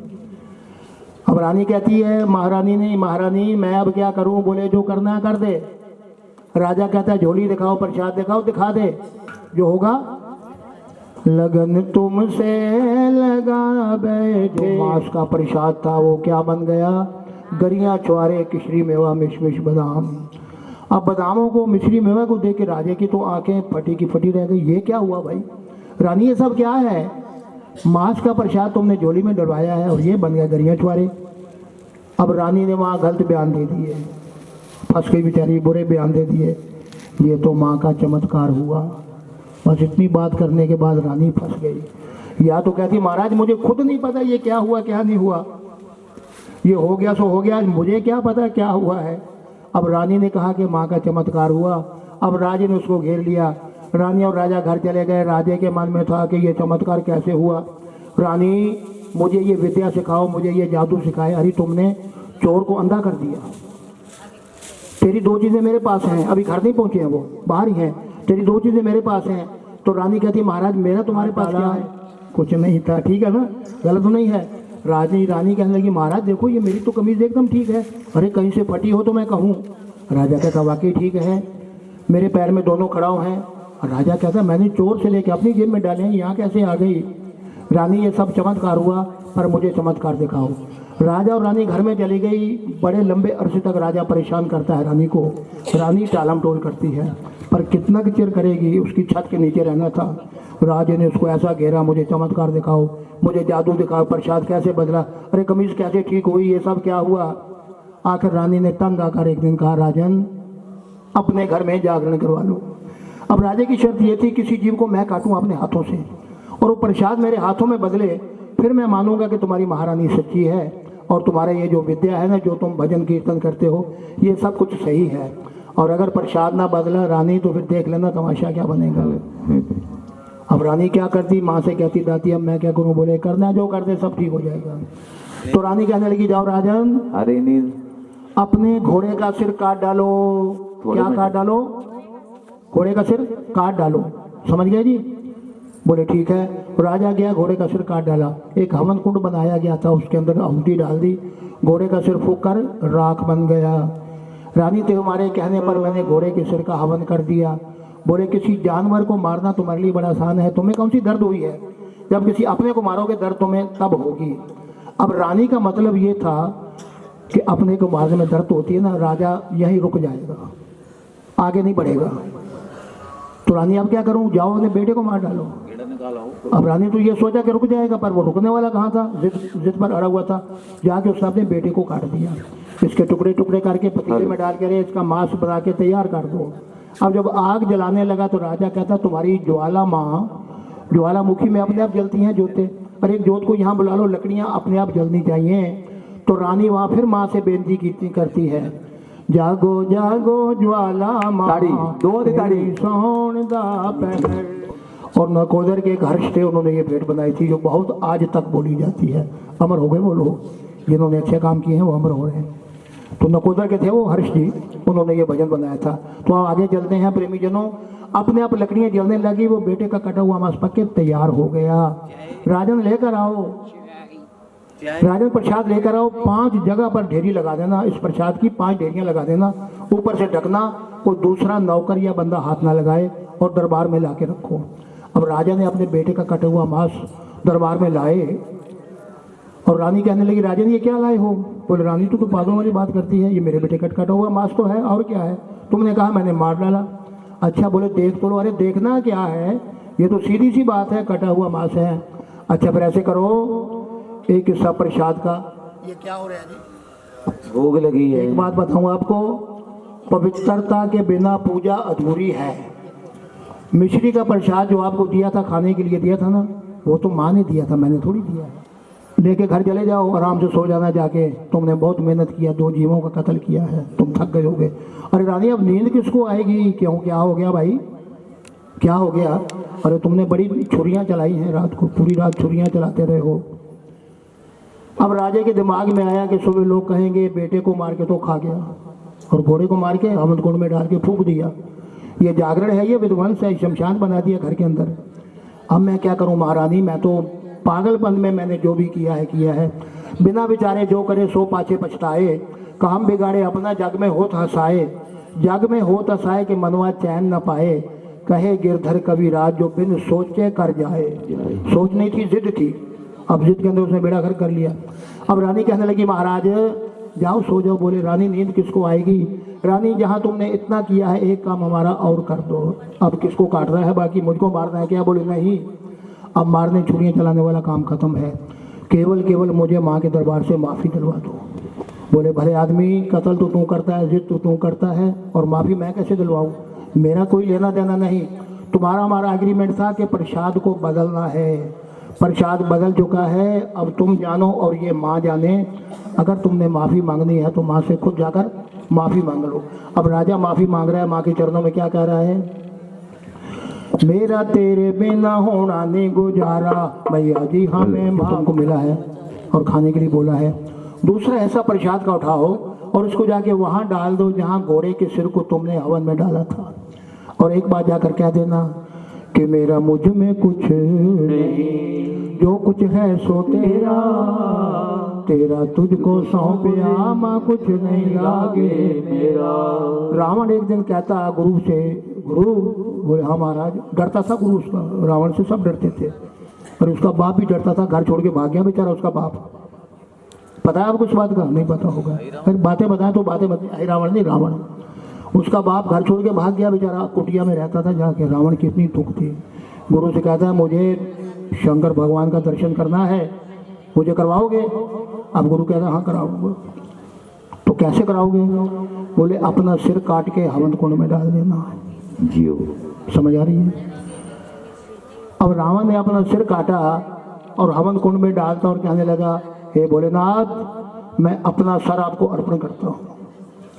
अब रानी कहती है महारानी ने, महारानी मैं अब क्या करूं? बोले जो करना है कर दे। राजा कहता है झोली दिखाओ, प्रसाद दिखाओ, दिखा दे, जो होगा। लगन तुमसे लगा बैठे, मांस का प्रसाद था वो क्या बन गया? गरियां छुआरे किशरी मेवा मिशमिश बादाम। अब बादामों को मिश्री मेवा को देख के राजे की तो आंखें फटी की फटी रह गई। ये क्या हुआ भाई? रानी ये सब क्या है? मांस का प्रसाद तुमने झोली में डलवाया है और ये बन गया गरियां छुआरे। अब रानी ने वहाँ गलत बयान दे दिए, फंस गई बेचारी, बुरे बयान दे दिए। ये तो माँ का चमत्कार हुआ। बस इतनी बात करने के बाद रानी फंस गई। या तो कहती महाराज मुझे खुद नहीं पता ये क्या हुआ क्या नहीं हुआ, ये हो गया सो हो गया, मुझे क्या पता क्या हुआ है। अब रानी ने कहा कि माँ का चमत्कार हुआ। अब राजे ने उसको घेर लिया। रानी और राजा घर चले गए। राजे के मन में था कि ये चमत्कार कैसे हुआ। रानी मुझे ये विद्या सिखाओ, मुझे ये जादू सिखाए। अरे तुमने चोर को अंधा कर दिया। तेरी दो चीज़ें मेरे पास हैं, अभी घर नहीं पहुँचे हैं, वो बाहर ही हैं। तेरी दो चीज़ें मेरे पास हैं। तो रानी कहती महाराज मेरा तुम्हारे पास क्या है? कुछ नहीं था। ठीक है ना, गलत तो नहीं है। रानी कहने लगी महाराज देखो ये मेरी तो कमीज एकदम ठीक है। अरे कहीं से फटी हो तो मैं कहूँ। राजा कहता वाकई ठीक है, मेरे पैर में दोनों खड़ाव हैं। राजा कहता मैंने चोर से लेके अपनी जेब में डाले हैं, यहाँ कैसे आ गई? रानी ये सब चमत्कार हुआ पर मुझे चमत्कार दिखाओ। राजा और रानी घर में चली गई। बड़े लंबे अरसे तक राजा परेशान करता है रानी को। रानी टालम टोल करती है पर कितना चिर करेगी, उसकी छत के नीचे रहना था। राजा ने उसको ऐसा घेरा, मुझे चमत्कार दिखाओ, मुझे जादू दिखाओ, प्रसाद कैसे बदला, अरे कमीज कैसे ठीक हुई, ये सब क्या हुआ। आखिर रानी ने तंग आकर एक दिन कहा राजन अपने घर में जागरण करवा लो। अब राजे की शर्त ये थी किसी जीव को मैं काटूं अपने हाथों से और वो प्रसाद मेरे हाथों में बदले, फिर मैं मानूंगा कि तुम्हारी महारानी सच्ची है और तुम्हारा ये जो विद्या है ना, जो तुम भजन कीर्तन करते हो, ये सब कुछ सही है। और अगर प्रसाद ना बदला रानी तो फिर देख लेना तमाशा क्या बनेगा। अब रानी क्या करती, माँ से कहती दादी अब मैं क्या करूँ? बोले करना जो कर दे सब ठीक हो जाएगा। तो रानी कहने लगी जाओ राजन अरे नील अपने घोड़े का सिर काट डालो। क्या काट डालो? घोड़े का सिर काट डालो। समझ गए जी? बोले ठीक है। राजा गया, घोड़े का सिर काट डाला। एक हवन कुंड बनाया गया था, उसके अंदर आहुति डाल दी, घोड़े का सिर फूंक कर राख बन गया। रानी तुम्हारे कहने पर मैंने घोड़े के सिर का हवन कर दिया। बोले किसी जानवर को मारना तुम्हारे लिए बड़ा आसान है, तुम्हें कौन सी दर्द हुई है? जब किसी अपने को मारोगे दर्द तुम्हें तब होगी। अब रानी का मतलब ये था कि अपने को मारने में दर्द होती है ना, राजा यहीं रुक जाएगा, आगे नहीं बढ़ेगा। तो रानी अब क्या करूं? जाओ अपने बेटे को मार डालो। अब रानी तो ये सोचा कि रुक जाएगा, पर वो रुकने वाला कहाँ था, जिद पर अड़ा हुआ था। जाके उसने अपने बेटे को काट दिया। इसके टुकड़े टुकड़े करके पतीले में डाल के इसका मांस बना के तैयार कर दो। अब जब आग जलाने लगा तो राजा कहता तुम्हारी ज्वाला माँ ज्वालामुखी में अपने आप जलती हैं जोतें, पर एक जोत को यहाँ बुला लो, लकड़ियाँ अपने आप जलनी चाहिए। तो रानी वहाँ फिर माँ से बेनती करती है जागो जागो ज्वाला माँ सोन दा पहर। और नकोदर के एक हर्ष थे, उन्होंने ये भेंट बनाई थी जो बहुत आज तक बोली जाती है। अमर हो गए वो लोग जिन्होंने अच्छे काम किए हैं, वो अमर हो रहे हैं। तो नकोदर के थे वो हर्ष जी, उन्होंने ये भजन बनाया था। तो आप आगे चलते हैं प्रेमी जनों। अपने आप लकड़ियाँ जलने लगी, वो बेटे का कटा हुआ मांस पक के तैयार हो गया। राजन लेकर आओ, राजन प्रसाद लेकर आओ। 5 जगह पर ढेरी लगा देना, इस प्रसाद की 5 ढेरियाँ लगा देना, ऊपर से ढकना, कोई दूसरा नौकर या बंदा हाथ ना लगाए और दरबार में ला के रखो। अब राजा ने अपने बेटे का कटा हुआ मांस दरबार में लाए और रानी कहने लगी राजन ये क्या लाए हो? बोले रानी तू तो पागल वाली बात करती है, ये मेरे बेटे का कटा हुआ मांस तो है, और क्या है? तुमने कहा मैंने मार डाला। अच्छा बोले देख तो लो। अरे देखना क्या है, ये तो सीधी सी बात है, कटा हुआ मांस है। अच्छा फिर ऐसे करो, एक हिस्सा प्रसाद का, ये क्या हो रहा है जी? भोग लगी है। एक बात बताऊं आपको, पवित्रता के बिना पूजा अधूरी है। मिश्री का प्रसाद जो आपको दिया था, खाने के लिए दिया था ना, वो तो माँ ने दिया था, मैंने थोड़ी दिया है। लेके घर चले जाओ, आराम से सो जाना जाके, तुमने बहुत मेहनत किया, 2 जीवों का कत्ल किया है, तुम थक गए होगे। अरे रानी अब नींद किसको आएगी? क्यों, क्या हो गया भाई, क्या हो गया? अरे तुमने बड़ी छुरियाँ चलाई हैं रात को, पूरी रात छुरियाँ चलाते रहे हो। अब राजे के दिमाग में आया कि सुबह लोग कहेंगे बेटे को मार के तो खा गया, और घोड़े को मार के अमृत कुंड में डाल के फूंक दिया। ये जागरण है, ये विध्वंस है, शमशान बना दिया घर के अंदर। अब मैं क्या करूं महारानी, मैं तो पागलपन में मैंने जो भी किया है। बिना विचारे जो करे सो पाछे पछताए, काम बिगाड़े अपना जग में होत हंसाए, जग में होत हंसाए कि मनवा चैन न पाए, कहे गिरधर कविराज जो बिन सोचे कर जाए। सोच नहीं थी, जिद थी। अब जिद के अंदर उसने बेड़ा घर कर लिया। अब रानी कहने लगी महाराज जाओ सो जाओ। बोले रानी नींद किसको आएगी, रानी जहाँ तुमने इतना किया है एक काम हमारा और कर दो। अब किसको काटना है, बाकी मुझको मारना है क्या? बोले नहीं, अब मारने छुरियाँ चलाने वाला काम खत्म है, केवल मुझे माँ के दरबार से माफ़ी दिलवा दो। बोले भले आदमी, कत्ल तो तू करता है, जिद तो तू करता है, और माफ़ी मैं कैसे दिलवाऊँ? मेरा कोई लेना देना नहीं, तुम्हारा हमारा एग्रीमेंट था कि प्रसाद को बदलना है, प्रसाद बदल चुका है, अब तुम जानो और ये माँ जाने। अगर तुमने माफ़ी मांगनी है तो माँ से खुद जाकर माफ़ी मांग लो। अब राजा माफ़ी मांग रहा है, माँ के चरणों में क्या कह रहा है? मेरा तेरे बिना होना नहीं गुजारा, भैया जी हमें माँ तुमको मिला है और खाने के लिए बोला है। दूसरा ऐसा प्रसाद का उठाओ और उसको जाके वहाँ डाल दो जहाँ घोड़े के सिर को तुमने हवन में डाला था, और एक बात जाकर कह देना कि मेरा मुझ में कुछ नहीं, जो कुछ है सो तेरा, तेरा तुझको सौंपया, माँ कुछ नहीं लागे मेरा। रावण एक दिन कहता गुरु से, गुरु, बोले हाँ महाराज। डरता था गुरु उसका, रावण से सब डरते थे, और उसका बाप भी डरता था, घर छोड़ के भाग गया बेचारा उसका बाप। पता है आपको उस बात का? नहीं पता होगा, फिर बातें बताएं तो बातें बताएं। रावण नहीं, रावण, उसका बाप घर छोड़ के भाग गया बेचारा, कुटिया में रहता था जाके। रावण कितनी दुख थी। गुरु से कहता है मुझे शंकर भगवान का दर्शन करना है, मुझे करवाओगे? अब गुरु कहता हाँ कराऊंगा। तो कैसे कराओगे? बोले अपना सिर काट के हवन कुंड में डाल देना। जियो, समझ आ रही है? अब रावण ने अपना सिर काटा और हवन कुंड में डालता और कहने लगा, हे भोलेनाथ, मैं अपना सर आपको अर्पण करता हूँ,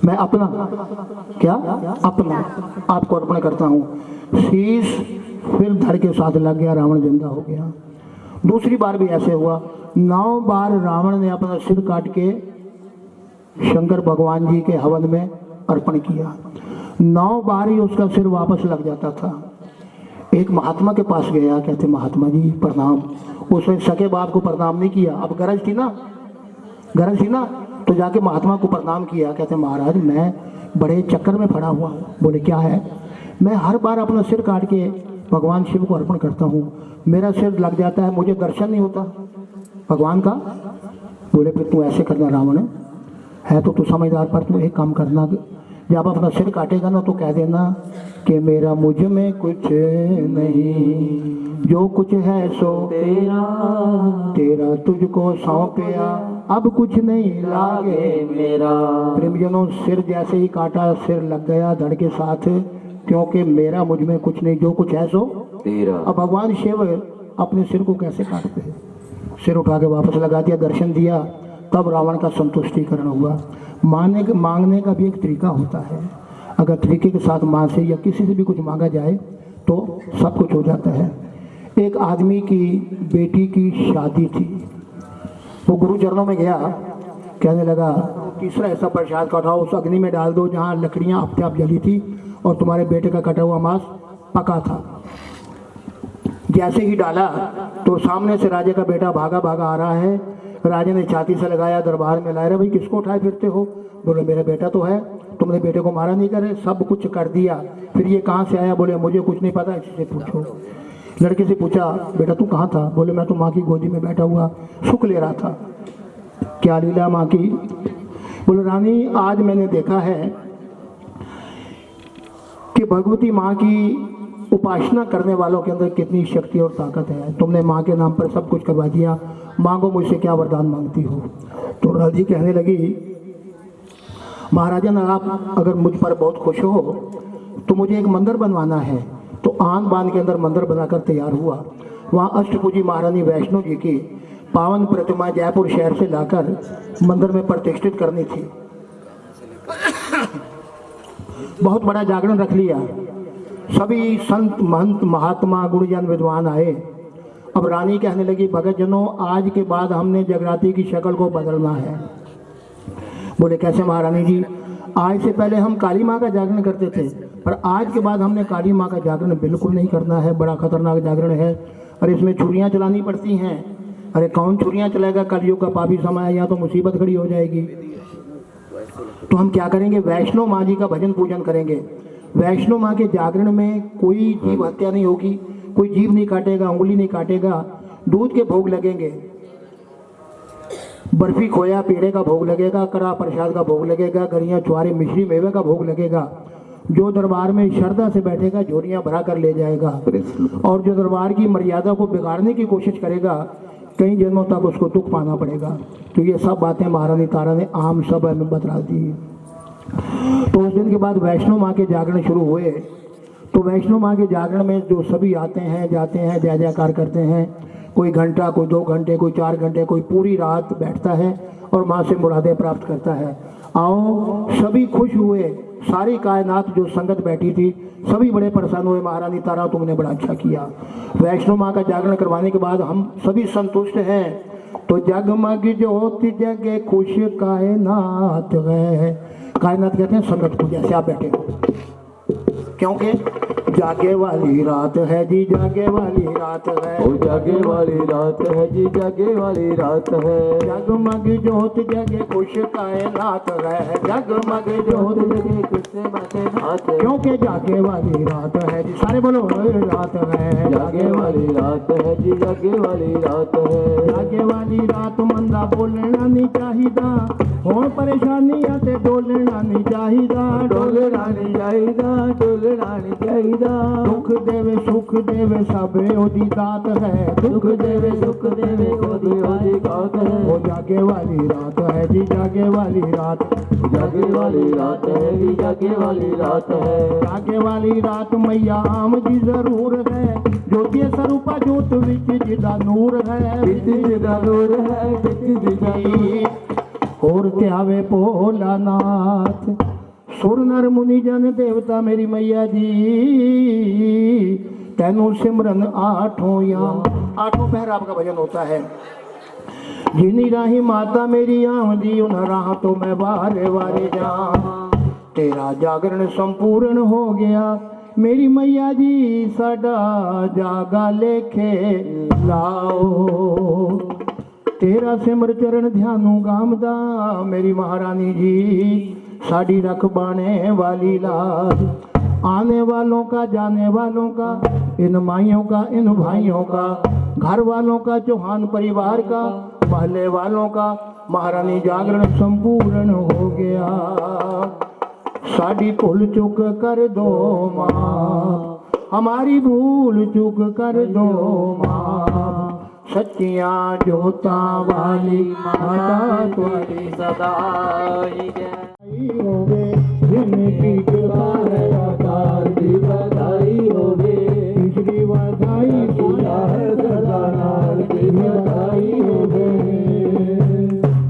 मैं अपना क्या अपना आपको अर्पण करता हूँ। शीश फिर धड़ के साथ लग गया, रावण जिंदा हो गया। दूसरी बार भी ऐसे हुआ, 9 बार रावण ने अपना सिर काट के शंकर भगवान जी के हवन में अर्पण किया। 9 बार ही उसका सिर वापस लग जाता था। एक महात्मा के पास गया, कहते महात्मा जी प्रणाम। उसने सके बाप को प्रणाम नहीं किया, अब गरज थी ना, तो जाके महात्मा को प्रणाम किया। कहते महाराज मैं बड़े चक्कर में पड़ा हुआ हूँ। बोले क्या है? मैं हर बार अपना सिर काट के भगवान शिव को अर्पण करता हूँ, मेरा सिर लग जाता है, मुझे दर्शन नहीं होता भगवान का। बोले फिर तू ऐसे करना रावण है तो तू समझदार, पर तू एक काम करना, जब अपना सिर काटेगा ना तो कह देना कि मेरा मुझ में कुछ नहीं, जो कुछ है सो तेरा, तेरा तुझको सौंपया, अब कुछ नहीं लागे मेरा। प्रेमजनों, सिर जैसे ही काटा सिर लग गया धड़ के साथ, क्योंकि मेरा मुझ में कुछ नहीं, जो कुछ है सो तेरा। अब भगवान शिव अपने सिर को कैसे काटते हैं? सिर उठा के वापस लगा दिया, दर्शन दिया, तब रावण का संतुष्टिकरण हुआ। मांगने का भी एक तरीका होता है, अगर तरीके के साथ माँ से या किसी से भी कुछ मांगा जाए तो सब कुछ हो जाता है। एक आदमी की बेटी की शादी थी, वो गुरु चरणों में गया, कहने लगा तीसरा ऐसा प्रसाद का उठाओ, उस अग्नि में डाल दो जहाँ लकड़ियाँ अपने आप जली थी और तुम्हारे बेटे का कटा हुआ मांस पका था। जैसे ही डाला तो सामने से राजा का बेटा भागा आ रहा है। राजा ने छाती से लगाया, दरबार में लाया, भाई किसको उठाए फिरते हो? बोले मेरा बेटा तो है, तुमने बेटे को मारा नहीं, करे सब कुछ कर दिया, फिर ये कहाँ से आया? बोले मुझे कुछ नहीं पता, किसी से पूछो। लड़के से पूछा बेटा तू कहाँ था? बोले मैं तो माँ की गोदी में बैठा हुआ सुख ले रहा था। क्या लीला माँ की? बोले रानी आज मैंने देखा है कि भगवती माँ की उपासना करने वालों के अंदर कितनी शक्ति और ताकत है। तुमने माँ के नाम पर सब कुछ करवा दिया, मांगो मुझसे क्या वरदान मांगती हो? तो राजी कहने लगी महाराजन आप अगर मुझ पर बहुत खुश हो तो मुझे एक मंदिर बनवाना है। तो आन बान के अंदर मंदिर बनाकर तैयार हुआ। वहाँ अष्टभुजी महारानी वैष्णो जी की पावन प्रतिमा जयपुर शहर से लाकर मंदिर में प्रतिष्ठित करनी थी। बहुत बड़ा जागरण रख लिया, सभी संत महंत महात्मा गुरुजन विद्वान आए। अब रानी कहने लगी भगत जनों आज के बाद हमने जगराती की शक्ल को बदलना है। बोले कैसे महारानी जी? आज से पहले हम काली माँ का जागरण करते थे, पर आज के बाद हमने काली माँ का जागरण बिल्कुल नहीं करना है, बड़ा खतरनाक जागरण है। अरे इसमें छुरियाँ चलानी पड़ती हैं। अरे कौन छुरियाँ चलाएगा? कलयुग का पापी समय है, या तो मुसीबत खड़ी हो जाएगी। तो हम क्या करेंगे? वैष्णो माँ जी का भजन पूजन करेंगे। वैष्णो माँ के जागरण में कोई जीव हत्या नहीं होगी, कोई जीव नहीं काटेगा, उंगली नहीं काटेगा, दूध के भोग लगेंगे। बर्फी खोया पेड़े का भोग लगेगा, कड़ा प्रसाद का भोग लगेगा, गरियाँ छुआरे मिश्री मेवे का भोग लगेगा। जो दरबार में श्रद्धा से बैठेगा झोलियाँ भरा कर ले जाएगा, और जो दरबार की मर्यादा को बिगाड़ने की कोशिश करेगा कई जन्मों तक उसको दुख पाना पड़ेगा। तो ये सब बातें महारानी तारा ने आम सभा में बता दी। तो उस दिन के बाद वैष्णो माँ के जागरण शुरू हुए। तो वैष्णो माँ के जागरण में जो सभी आते हैं जाते हैं, जय जयकार करते हैं, कोई घंटा, कोई 2 घंटे, कोई 4 घंटे, कोई पूरी रात बैठता है और माँ से मुरादें प्राप्त करता है। आओ सभी खुश हुए, सारी कायनात जो संगत बैठी थी सभी बड़े प्रसन्न हुए, महारानी तारा तुमने बड़ा अच्छा किया। वैष्णो माँ का जागरण करवाने के बाद हम सभी संतुष्ट हैं। तो जगमग ज्योति जगे खुश कायनात है। कायनात कहते हैं संगत को, जैसे आप बैठे हो, क्योंकि जागे वाली रात है जी, जागे वाली रात है, ओ जागे वाली रात है जी, जागे वाली रात है। जगमग ज्योत जगे खुश कायनात है, जगमग ज्योत जगे खुश कायनात है, क्योंकि जागे वाली रात है जी, सारे बोलो रात है, जागे वाली रात है जी, जागे वाली रात है। जागे वाली रात मंदा बोलना नहीं चाहिदा, होण परेशानियां ते डोलना नहीं चाहिदा, डोलना नहीं चाहिदा, डोलना नहीं चाहिदा। दुख देवे सुख देवे सब ओदी दात है, दुख देवे सुख देवे ओदी ओदी गात है। वो जागे वाली रात है जी, जागे वाली रात, जागे वाली रात है जी, जागे वाली रात है। जागे वाली रात मैया आम जी जरूर है, ज्योति स्वरूपा जोत विच जिदा नूर है, बिच जिदा नूर है, बिच जिदा नूर। और त्यावे भोलानाथ सुर नर मुनि जन देवता मेरी मैया जी, तेनू सिमरन आठों याम, आठों पहर आपका भजन होता है। जिनी राही माता मेरी आमदी उन राह तो मैं वारे वारे जा, तेरा जागरण संपूर्ण हो गया मेरी मैया जी, साडा जागा लेखे लाओ, तेरा सिमर चरण ध्यानू गामदा मेरी महारानी जी, साड़ी रख बाने वाली लाज, आने वालों का जाने वालों का, इन माइयों का इन भाइयों का, घर वालों का चौहान परिवार का, महल्ले वालों का, महारानी जागरण संपूर्ण हो गया, साड़ी भूल चुक कर दो माँ, हमारी भूल चुक कर दो माँ, सच्चियां जोता वाली माता तुम्हारी सदाई होवे, जिनकी कृपा है अकाल की बधाई होवे, तीसरी बधाई सुना है सदानाल की बधाई होवे।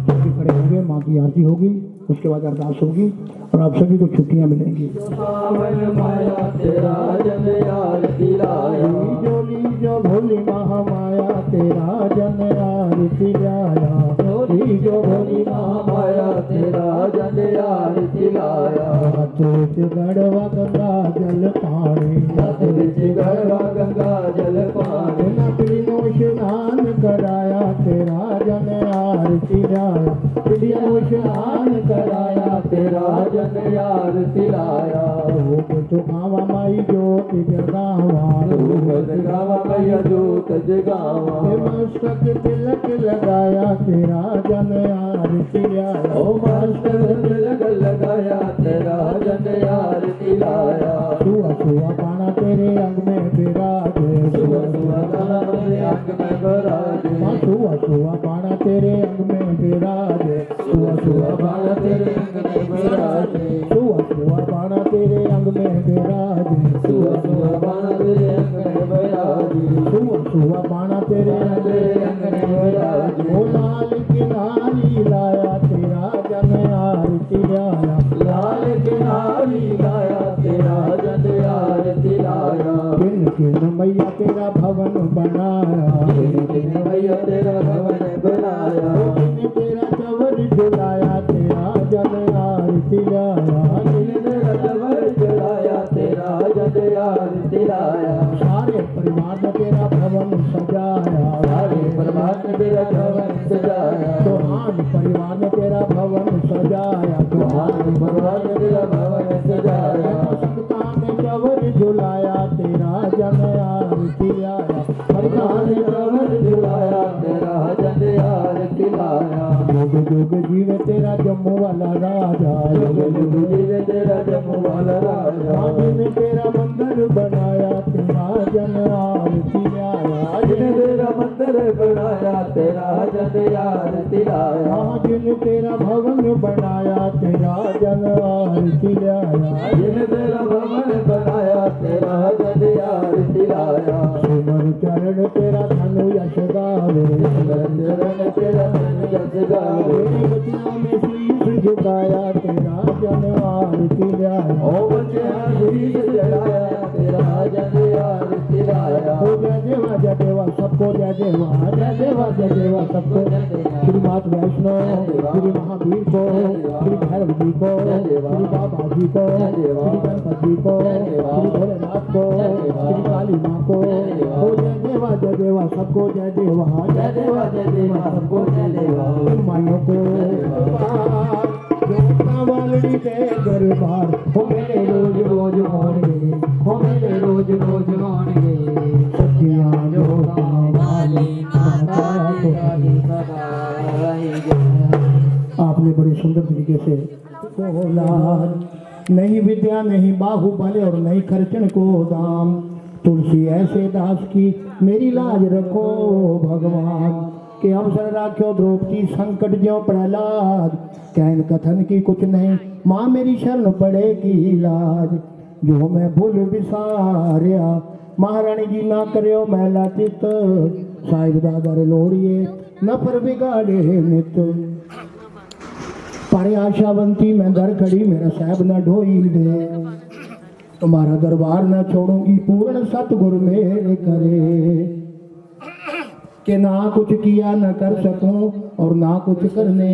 सभी खड़े होंगे, माँ की आरती होगी, उसके बाद अरदास होगी और आप सभी को छुट्टियां मिलेंगी। माया तेरा जन यार दिलाया, जो भोली महामाया तेरा जन यार दिलाया, जो भोली महामाया तेरा जन यार दिलाया। हाथ विच गढ़वा गंगा जल पानी, हाथ विच गढ़वा गंगा जल पानी, नकली स्नान कराया तेरा जन यार दिलाया, पिलियों स्नान कराया तेरा जन यार दिलाया। तो गावा माई जोत जगावा, जगावा मैया जोत जगावा, मस्तक तिलक लगाया तेरा जन यार दिलाया, ओ मस्तक तिलक लगाया तेरा जन यार दिलाया। सुआ सुआ पाना तेरे अंग में विराजे, सुआ सुआ गाना मेरे अंग में विराजे, सुआ सुआ पाना तेरे अंग में विराजे, सुआ सुआ गाना तेरे अंग में विराजे, सुआ सुआ पाना तेरे अंग में विराजे, सुआ सुआ गाना तेरे अंग में विराजे, सुआ सुआ पाना तेरे अंग में विराजे। ओ लाल किनारी लाया तेरा जन यार दिलाया, लाल किनारी लाया तेरा जन यार दिलाया, किन किन मैया तेरा भवन बनाया, दिन भैया तेरा भवन बनाया, किन तेरा चवर झुलाया तेरा जन यार दिलाया, तेरा जबर जलाया तेरा जन यार दिलाया। सारे परिवार ने तेरा भवन सजाया, सारे परिवार ने तेरा भवन सजाया, चौहान परिवार ने तेरा भवन सजाया, चौहान परिवार ने तेरा भवन सजाया, संगता ने चवर झुलाया तेरा जन यार दिलाया, भगवान ने जबर जलाया तेरा जन यार दिलाया जुग जुग जीवे तेरा जम्मू वाला राजा जुग जुग जीवे तेरा जम्मू वाला राजा जिन तेरा मंदिर बनाया तेरा जन आरती आया जिन तेरा मंदिर बनाया तेरा जन आरती लाया जिन तेरा भवन बनाया तेरा जन आरती आया जिन तेरा भवन बनाया तेरा जन आरती लाया सुमन चरण तेरा धनु यश गावे चरण तेरा धनु यश गावे तेरी बतिया में शीश झुकाया तेरा जन आरती आया ओ बच्चा शीश चढ़ाया तेरा जन आरती लाया ओ जय देवा सबको जय देवा सबको श्री मात वैष्णव श्री महावीर को श्री भैरव जी को श्री बाबा जी को श्री गणपति जी को श्री भोलेनाथ को श्री काली माँ को ओ जय देवा सबको जय देवा सबको जय देवा माइयों को वालड़ी के दरबार हो मेरे रोज रोज होंगे हो मेरे रोज रोज होंगे सखियां जो आपने बड़े सुंदर तरीके से बोला नहीं विद्या नहीं बाहुबल और नहीं खर्चन को दाम तुलसी ऐसे दास की मेरी लाज रखो भगवान के अवसर राख्यो द्रौपदी संकट ज्यों प्रहलाद कहन कथन की कुछ नहीं माँ मेरी शरण पड़ेगी लाज जो मैं भूल विसारिया महारानी जी ना करियो मैला चित साहिब दादर लोड़िए न पर बिगाड़े नित पर आशावंती मैं दर खड़ी मेरा साहब न ढोई दे तुम्हारा दरबार न छोड़ूंगी पूर्ण सतगुरु मेरे करे कि ना कुछ किया न कर सकूं और ना कुछ करने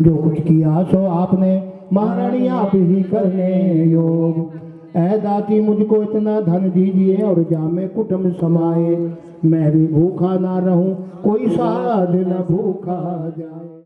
जो कुछ किया सो आपने महारानी आप ही करने योग ऐ दाती मुझको इतना धन दीजिए और जामे कुटुंब समाए मैं भी भूखा ना रहूं कोई साध न भूखा जाए।